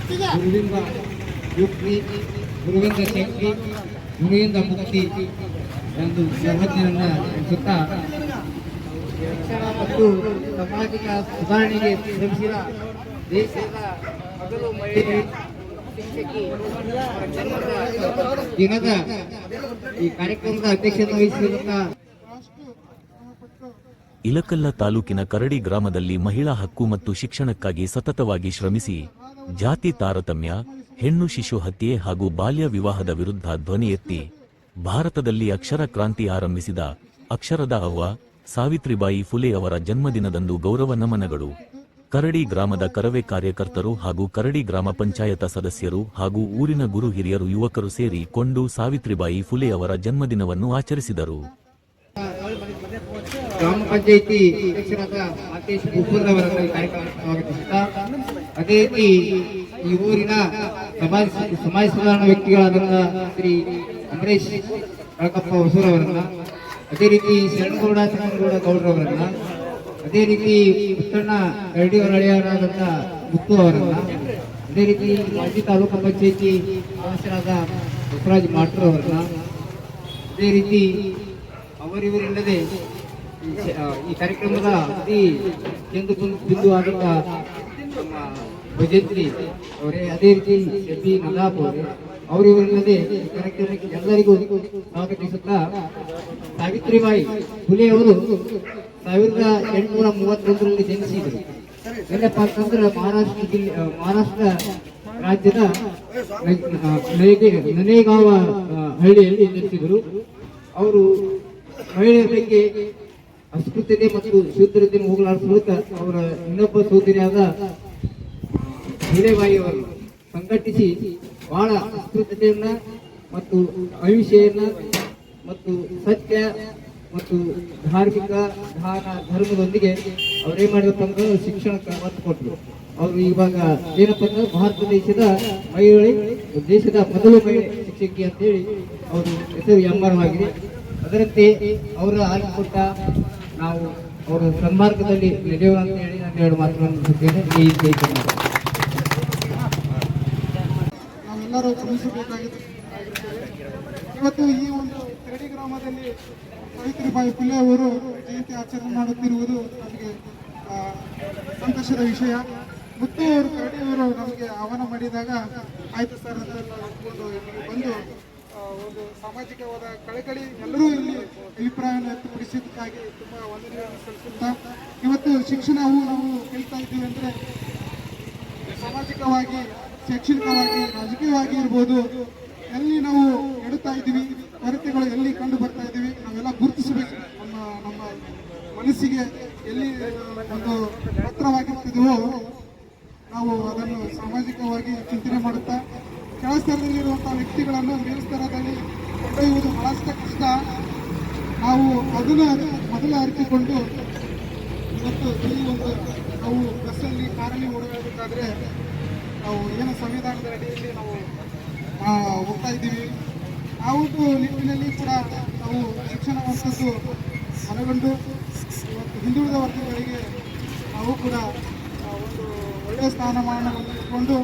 ಗುರುವಿಂದ ಮುಕ್ತಿ, ಗುರುವಿಂದ ಶಕ್ತಿ, ಗುರುವಿಂದ ಮುಕ್ತಿ ಎಂದು ಸರ್ವಜ್ಞರನ್ನ ಎನಿಸುತ್ತಾ ಶಿಕ್ಷಣ ಮತ್ತು ಸಾಮಾಜಿಕ ಸುಧಾರಣೆಗೆ ಶ್ರಮಿಸಿದ ದೇಶದ ಮೊದಲು ಮಹಿಳೆ ಶಿಕ್ಷಕಿ ಜನ್ಮದ ದಿನದ ಈ ಕಾರ್ಯಕ್ರಮದ ಅಧ್ಯಕ್ಷತೆ ವಹಿಸಿರುವಂತ ಇಲಕಲ್ಲ ತಾಲೂಕಿನ ಕರಡಿ ಗ್ರಾಮದಲ್ಲಿ ಮಹಿಳಾ ಹಕ್ಕು ಮತ್ತು ಶಿಕ್ಷಣಕ್ಕಾಗಿ ಸತತವಾಗಿ ಶ್ರಮಿಸಿ ಜಾತಿ ತಾರತಮ್ಯ, ಹೆಣ್ಣು ಶಿಶು ಹತ್ಯೆ ಹಾಗೂ ಬಾಲ್ಯ ವಿವಾಹದ ವಿರುದ್ಧ ಧ್ವನಿ ಎತ್ತಿ ಭಾರತದಲ್ಲಿ ಅಕ್ಷರ ಕ್ರಾಂತಿ ಆರಂಭಿಸಿದ ಅಕ್ಷರದ ಅವ್ವ ಸಾವಿತ್ರಿಬಾಯಿ ಫುಲೆ ಅವರ ಜನ್ಮದಿನದಂದು ಗೌರವ ನಮನಗಳು. ಕರಡಿ ಗ್ರಾಮದ ಕರವೇ ಕಾರ್ಯಕರ್ತರು ಹಾಗೂ ಕರಡಿ ಗ್ರಾಮ ಪಂಚಾಯತ ಸದಸ್ಯರು ಹಾಗೂ ಊರಿನ ಗುರು ಹಿರಿಯರು ಯುವಕರು ಸೇರಿ ಕೊಂಡು ಸಾವಿತ್ರಿಬಾಯಿ ಫುಲೆ ಅವರ ಜನ್ಮದಿನವನ್ನು ಆಚರಿಸಿದರು. ಗ್ರಾಮ ಪಂಚಾಯಿತಿ ಅಧ್ಯಕ್ಷರಾದ ಮಾತೇಶ್ ಉಪ್ಪೂರವರನ್ನು ಈ ಕಾರ್ಯಕ್ರಮಕ್ಕೆ ಸ್ವಾಗತಿಸುತ್ತಾ, ಅದೇ ರೀತಿ ಈ ಊರಿನ ಸಮಾಜ ಸುಧಾರಣಾ ವ್ಯಕ್ತಿಗಳಾದ ಶ್ರೀ ಅಂಬರೀಶ್ ಕಳಕಪ್ಪ ಹೊಸೂರವರನ್ನ, ಅದೇ ರೀತಿ ಶರಣಗೌಡ ಗೌಡ್ರವರನ್ನ, ಅದೇ ರೀತಿ ಪುತ್ತಣ್ಣ ಕರಡಿಯವರ ಹಳೆಯರಾದಂಥ ಮುತ್ತು ಅವರನ್ನ, ಅದೇ ರೀತಿ ಮಾಜಿ ತಾಲೂಕು ಪಂಚಾಯಿತಿ ಸದಸ್ಯರಾದ ಬಸವರಾಜ್ ಮಾಟ್ರು ಅವರನ್ನ, ಅದೇ ರೀತಿ ಅವರಿವರಿಲ್ಲದೆ ಈ ಕಾರ್ಯಕ್ರಮದ ಅತಿ ಕೇಂದ್ರ ಬಿಂದು ಆದಂಥ ಭಜಂತ್ರಿ ಅವರೇ, ಅದೇ ರೀತಿ ಎಬಿ ನದಾಪ್ ಅವರೇ, ಅವರಿವರಿಲ್ಲದೆ ಈ ಕಾರ್ಯಕ್ರಮಕ್ಕೆ ಎಲ್ಲರಿಗೂ ಸ್ವಾಗತಿಸುತ್ತಾ, ಸಾವಿತ್ರಿಬಾಯಿ ಫುಲೆ ಅವರು 1831ರಲ್ಲಿ ಜನಿಸಿದರು. ಏನಪ್ಪ ಅಂತಂದ್ರೆ ಮಹಾರಾಷ್ಟ್ರ ರಾಜ್ಯದ ನನೇಗಾವ ಹಳ್ಳಿಯಲ್ಲಿ ಜನಿಸಿದರು. ಅವರು ಮಹಿಳೆಯರ ಬಗ್ಗೆ ಅಸ್ಪೃಶ್ಯತೆ ಮತ್ತು ಶೂದ್ರತೆಯನ್ನು ಹೋಗಲಾಡಿಸುವುದಕ್ಕೆ ಅವರ ಇನ್ನೊಬ್ಬ ಸೋದರಿಯಾದ ಫುಲೆಬಾಯಿ ಅವರು ಸಂಘಟಿಸಿ ಬಹಳ ಅಸ್ಪೃಶ್ಯತೆಯನ್ನ ಮತ್ತು ಅಹಿಂಸೆಯನ್ನ ಮತ್ತು ಸತ್ಯ ಮತ್ತು ಧಾರ್ಮಿಕ ಧರ್ಮದೊಂದಿಗೆ ಅವರೇನ್ ಮಾಡಬೇಕು ಅಂದ್ರೆ ಶಿಕ್ಷಣಕ್ಕೆ ಒತ್ತು ಕೊಟ್ಟರು. ಅವರು ಇವಾಗ ಏನಪ್ಪ ಅಂದ್ರೆ ಭಾರತ ದೇಶದ ದೇಶದ ಮೊದಲು ಮಹಿಳೆ ಶಿಕ್ಷಕಿ ಅಂತೇಳಿ ಅವರು ಹೆಸರು ಹೆಮ್ಮರವಾಗಿದೆ. ಅದರಂತೆ ಅವರ ಆಗಿಕೊಟ್ಟ ನಾವು ಅವರ ಸನ್ಮಾರ್ಗದಲ್ಲಿ ನಡೆಯೋಣ ಅಂತ ಹೇಳಿ ನಾನು ಎರಡು ಮಾತುಗಳನ್ನು ಮುಗಿಸುತ್ತೇನೆ. ಈ ದೇಶದಲ್ಲಿ ನಾವೆಲ್ಲರೂ ಗಮನಿಸಬೇಕಾಗಿದೆ. ಇವತ್ತು ಈ ಒಂದು ಕರಡಿ ಗ್ರಾಮದಲ್ಲಿ ಸಾವಿತ್ರಿಬಾಯಿ ಫುಲೆ ಅವರು ಜಯಂತಿ ಆಚರಣೆ ಮಾಡುತ್ತಿರುವುದು ನಮಗೆ ಸಂತೋಷದ ವಿಷಯ. ಮುತ್ತು ಅವರು ಕರಡಿಯವರು ನಮಗೆ ಆಹ್ವಾನ ಮಾಡಿದಾಗ ಆಯ್ತು ಸರ್ ಅಂತ ಒಪ್ಪಿಕೊಂಡು ಇಲ್ಲಿಗೆ ಬಂದು ಒಂದು ಸಾಮಾಜಿಕವಾದ ಕಳಕಳಿ ಎಲ್ಲರೂ ಇಲ್ಲಿ ಅಭಿಪ್ರಾಯವನ್ನು ವ್ಯಕ್ತಪಡಿಸಿದ್ದಕ್ಕಾಗಿ ತುಂಬ ವಂದನೆಗಳನ್ನು ಸಲ್ಲಿಸುತ್ತಾ, ಇವತ್ತು ಶಿಕ್ಷಣವು ನಾವು ಕಲಿತಾ ಇದ್ದೀವಿ ಅಂದರೆ ಸಾಮಾಜಿಕವಾಗಿ, ಶೈಕ್ಷಣಿಕವಾಗಿ, ರಾಜಕೀಯವಾಗಿ ಇರ್ಬೋದು, ಎಲ್ಲಿ ನಾವು ಎಡುತ್ತಾ ಇದ್ದೀವಿ, ಕೊರತೆಗಳು ಎಲ್ಲಿ ಕಂಡು ಬರ್ತಾ ಇದ್ದೀವಿ, ನಾವೆಲ್ಲ ಗುರುತಿಸಬೇಕು. ನಮ್ಮ ಮನಸ್ಸಿಗೆ ಎಲ್ಲಿ ಒಂದು ಪತ್ರವಾಗಿರ್ತಿದೆಯೋ ನಾವು ಅದನ್ನು ಸಾಮಾಜಿಕವಾಗಿ ಚಿಂತನೆ ಮಾಡುತ್ತಾ, ಕೆಳಸ್ತರದಲ್ಲಿರುವಂಥ ವ್ಯಕ್ತಿಗಳನ್ನು ಮೇಲ್ಸ್ತರದಲ್ಲಿ ಕೊಂಡೊಯ್ಯುವುದು ಬಹಳಷ್ಟು ಕಷ್ಟ. ನಾವು ಅದನ್ನು ಮೊದಲು ಅರಿತುಕೊಂಡು ಇವತ್ತು ಈ ಒಂದು ನಾವು ಬಸ್ಸಲ್ಲಿ ಕಾರಲ್ಲಿ ಓಡಾಡಬೇಕಾದ್ರೆ ನಾವು ಏನು ಸಂವಿಧಾನದ ಅಡಿಯಲ್ಲಿ ನಾವು ಹೋಗ್ತಾ ಇದ್ದೀವಿ, ಆ ಒಂದು ನಿಟ್ಟಿನಲ್ಲಿ ಕೂಡ ನಾವು ಶಿಕ್ಷಣವಂತದ್ದು ಮನಗಂಡು ಇವತ್ತು ಹಿಂದುಳಿದ ವರ್ಗಗಳಿಗೆ ನಾವು ಕೂಡ ಒಂದು ಒಳ್ಳೆಯ ಸ್ಥಾನಮಾನವನ್ನು ಇಟ್ಕೊಂಡು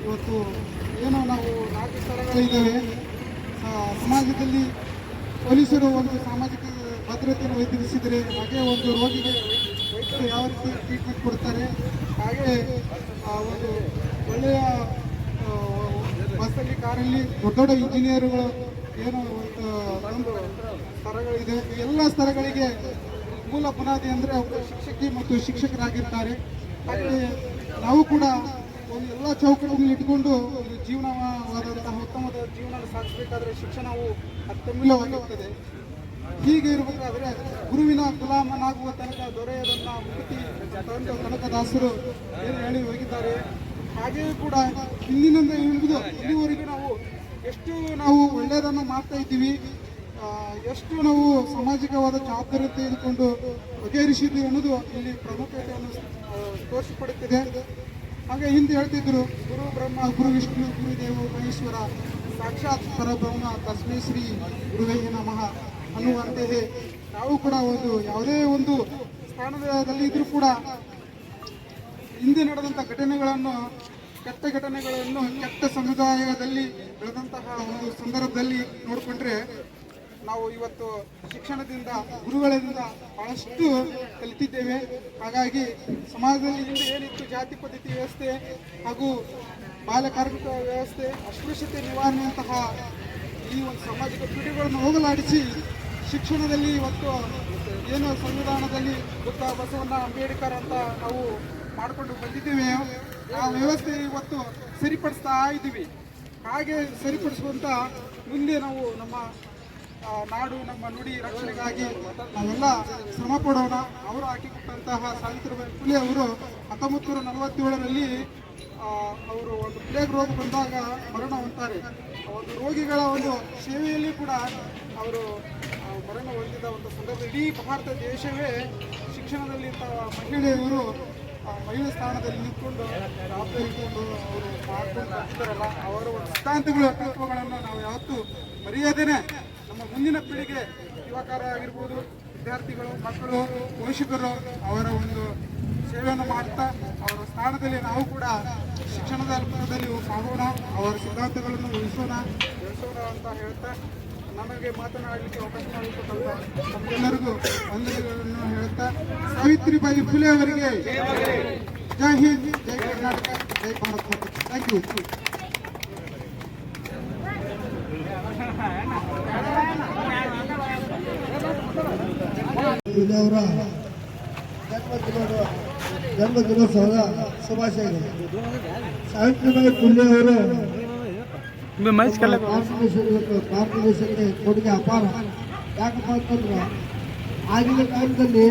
ಇವತ್ತು ಏನು ನಾವು 4 ಸ್ಥಳಗಳಿದ್ದಾವೆ. ಸಮಾಜದಲ್ಲಿ ಪೊಲೀಸರು ಒಂದು ಸಾಮಾಜಿಕ ಭದ್ರತೆಯನ್ನು ಒದಗಿಸಿದರೆ, ಹಾಗೆ ಒಂದು ರೋಗಿಗೆ ವೈದ್ಯರು ಯಾವ ರೀತಿ ಟ್ರೀಟ್ಮೆಂಟ್ ಕೊಡ್ತಾರೆ, ಹಾಗೆ ಒಂದು ಒಳ್ಳೆಯ ಬಸ್ಸಲ್ಲಿ, ಕಾರಲ್ಲಿ ದೊಡ್ಡ ದೊಡ್ಡ ಇಂಜಿನಿಯರ್ಗಳು ಏನು ಒಂದು ಸ್ತರಗಳಿದೆ. ಎಲ್ಲ ಸ್ತರಗಳಿಗೆ ಮೂಲ ಬುನಾದಿ ಅಂದರೆ ಅವರು ಶಿಕ್ಷಕಿ ಮತ್ತು ಶಿಕ್ಷಕರಾಗಿರ್ತಾರೆ. ಹಾಗೆ ನಾವು ಕೂಡ ಒಂದು ಎಲ್ಲ ಚೌಕಟ್ಟನ್ನು ಇಟ್ಕೊಂಡು ಒಂದು ಜೀವನವಾದಂತಹ ಉತ್ತಮವಾದ ಜೀವನ ಸಾಗಿಸಬೇಕಾದ್ರೆ ಶಿಕ್ಷಣವು ಅತ್ಯಮೂಲ್ಯವಾಗಿರುತ್ತದೆ. ಹೀಗೆ ಇರಬೇಕಾದ್ರೆ ಗುರುವಿನ ಗುಲಾಮನಾಗುವ ತನಕ ದೊರೆಯದನ್ನ ಮುಕ್ತಿ ತಂದು ಕನಕದಾಸರು ಏನು ಹೇಳಿ ಹೋಗಿದ್ದಾರೆ. ಹಾಗೆಯೂ ಕೂಡ ಹಿಂದಿನಿಂದ ಹಿಡಿದು ಇಲ್ಲಿವರೆಗೂ ನಾವು ಒಳ್ಳೆಯದನ್ನು ಮಾಡ್ತಾ ಇದ್ದೀವಿ, ಎಷ್ಟು ನಾವು ಸಾಮಾಜಿಕವಾದ ಜವಾಬ್ದಾರಿ ತೆಗೆದುಕೊಂಡು ಬಗೆಹರಿಸಿದ್ದೀವಿ ಅನ್ನೋದು ಇಲ್ಲಿ ಪ್ರಮುಖತೆಯನ್ನು ತೋರಿಸಿಕೊಡುತ್ತಿದೆ. ಹಾಗೆ ಹಿಂದೆ ಹೇಳ್ತಿದ್ರು, ಗುರು ಬ್ರಹ್ಮ ಗುರು ವಿಷ್ಣು ಗುರುದೇವ ಮಹೇಶ್ವರ ಸಾಕ್ಷಾತ್ ಪರಬ್ರಹ್ಮ ತಸ್ಮೈ ಶ್ರೀ ಗುರುವೇ ನಮಃ ಅನ್ನುವಂತೆಯೇ ನಾವು ಕೂಡ ಒಂದು ಯಾವುದೇ ಒಂದು ಸ್ಥಾನದಲ್ಲಿ ಇದ್ರೂ ಕೂಡ ಹಿಂದೆ ನಡೆದಂಥ ಘಟನೆಗಳನ್ನು ಕೆಟ್ಟ ಘಟನೆಗಳನ್ನು ಕೆಟ್ಟ ಸಮುದಾಯದಲ್ಲಿ ಬೆಳೆದಂತಹ ಒಂದು ಸಂದರ್ಭದಲ್ಲಿ ನೋಡಿಕೊಂಡ್ರೆ ನಾವು ಇವತ್ತು ಶಿಕ್ಷಣದಿಂದ ಗುರುಗಳಿಂದ ಬಹಳಷ್ಟು ಕಲಿತಿದ್ದೇವೆ. ಹಾಗಾಗಿ ಸಮಾಜದಲ್ಲಿ ಹಿಂದೆ ಏನಿತ್ತು ಜಾತಿ ಪದ್ಧತಿ ವ್ಯವಸ್ಥೆ ಹಾಗೂ ಬಾಲ್ಯ ಕಾರ್ಮಿಕ ವ್ಯವಸ್ಥೆ, ಅಸ್ಪೃಶ್ಯತೆ ನಿವಾರಣೆಯಂತಹ ಈ ಒಂದು ಸಾಮಾಜಿಕ ಪಿಡುಗುಗಳನ್ನು ಹೋಗಲಾಡಿಸಿ ಶಿಕ್ಷಣದಲ್ಲಿ ಇವತ್ತು ಏನು ಸಂವಿಧಾನದಲ್ಲಿ ಬುದ್ಧ ಬಸವಣ್ಣ ಅಂಬೇಡ್ಕರ್ ಅಂತ ನಾವು ಮಾಡಿಕೊಂಡು ಬಂದಿದ್ದೇವೆ, ಆ ವ್ಯವಸ್ಥೆ ಇವತ್ತು ಸರಿಪಡಿಸ್ತಾ ಇದ್ದೀವಿ. ಹಾಗೆ ಸರಿಪಡಿಸುವಂತ ಮುಂದೆ ನಾವು ನಮ್ಮ ನಾಡು ನಮ್ಮ ನುಡಿ ರಕ್ಷಣೆಗಾಗಿ ನಾವೆಲ್ಲ ಶ್ರಮ ಪಡೋಣ. ಅವರು ಹಾಕಿಕೊಟ್ಟಂತಹ ಸಾವಿತ್ರಿಬಾಯಿ ಫುಲೆ ಅವರು 1947ರಲ್ಲಿ ಅವರು ಒಂದು ಪ್ಲೇಗ್ ರೋಗ ಬಂದಾಗ ಮರಣ ಹೊಂತಾರೆ. ಒಂದು ರೋಗಿಗಳ ಒಂದು ಸೇವೆಯಲ್ಲಿ ಕೂಡ ಅವರು ಮರಣ ಹೊಂದಿದ ಒಂದು ಸಂದರ್ಭ ಇಡೀ ಭಾರತ ದೇಶವೇ ಶಿಕ್ಷಣದಲ್ಲಿ ಮಹಿಳೆಯರು ಮಹಿಳಾ ಸ್ಥಾನದಲ್ಲಿ ನಿಂತ್ಕೊಂಡು ಜವಾಬ್ದಾರಿ ಇಟ್ಕೊಂಡು ಅವರು ಮಾಡ್ಕೊಂಡು ಬಂದಿದ್ದಾರಲ್ಲ, ಅವರ ಒಂದು ಸಿದ್ಧಾಂತಗಳು ತತ್ವಗಳನ್ನು ನಾವು ಯಾವತ್ತೂ ಮರೆಯದೇನೆ ನಮ್ಮ ಮುಂದಿನ ಪೀಳಿಗೆ ಯುವಕರ ಆಗಿರ್ಬೋದು, ವಿದ್ಯಾರ್ಥಿಗಳು, ಮಕ್ಕಳು, ಪೋಷಕರು ಅವರ ಒಂದು ಸೇವೆಯನ್ನು ಮಾಡ್ತಾ ಅವರ ಸ್ಥಾನದಲ್ಲಿ ನಾವು ಕೂಡ ಶಿಕ್ಷಣದ ಅಲ್ಪದಲ್ಲಿ ಸಾಗೋಣ, ಅವರ ಸಿದ್ಧಾಂತಗಳನ್ನು ಬೆಳೆಸೋಣ ಅಂತ ಹೇಳ್ತಾ ನಮಗೆ ಮಾತನಾಡಲಿಕ್ಕೆ ಅವಕಾಶ ಮಾಡಿಕೊಟ್ಟಂತ ನಮ್ಮೆಲ್ಲರಿಗೂ ವಂದನೆಗಳನ್ನು ಹೇಳ್ತಾ ಸಾವಿತ್ರಿಬಾಯಿ ಫುಲೆ ಅವರಿಗೆ ಜೈ ಹಿಂದ್, ಜೈ ಕರ್ನಾಟಕ, ಜೈ ಭಾರತ್ ಮಾತೆ. Thank you. ಅವರ ಜನ್ಮ ದಿನೋತ್ಸವದ ಶುಭಾಶಯಗಳು. ಸಾವಿತ್ರಿಬಾಯಿ ಫುಲೆ ಅವರು ಭಾರತ ದೇಶಕ್ಕೆ ಕೊಡುಗೆ ಅಪಾರ. ಯಾಕಪ್ಪ ಅಂತಂದ್ರೆ ಆಗಿನ ಕಾಲದಲ್ಲಿ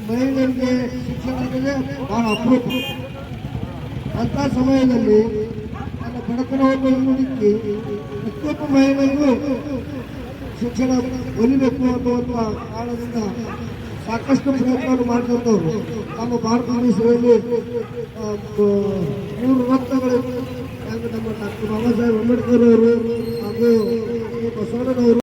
ಮಹಿಳೆಯರಿಗೆ ಶಿಕ್ಷಣ ಅನ್ನೋದೇ ಬಹಳ ಅಪರೂಪ. ಅಂಥ ಸಮಯದಲ್ಲಿ ನನ್ನ ಬಡತನವನ್ನು ಹುಡುಕಿ ಪ್ರತಿಯೊಬ್ಬ ಮಹಿಳೆಯರಿಗೂ ಶಿಕ್ಷಣ ಒಲಿಬೇಕು ಅನ್ನುವಂಥ ಕಾರಣದಿಂದ ಸಾಕಷ್ಟು ಪ್ರಯತ್ನವನ್ನು ಮಾಡಿದಂಥವ್ರು. ನಮ್ಮ ಭಾರತ ದೇಶದಲ್ಲಿ 3 ರತ್ನಗಳು ನಮ್ಮ ಡಾಕ್ಟರ್ ಬಾಬಾ ಸಾಹೇಬ್ ಅಂಬೇಡ್ಕರ್ ಅವರು ಹಾಗೂ ಬಸವಣ್ಣನವರು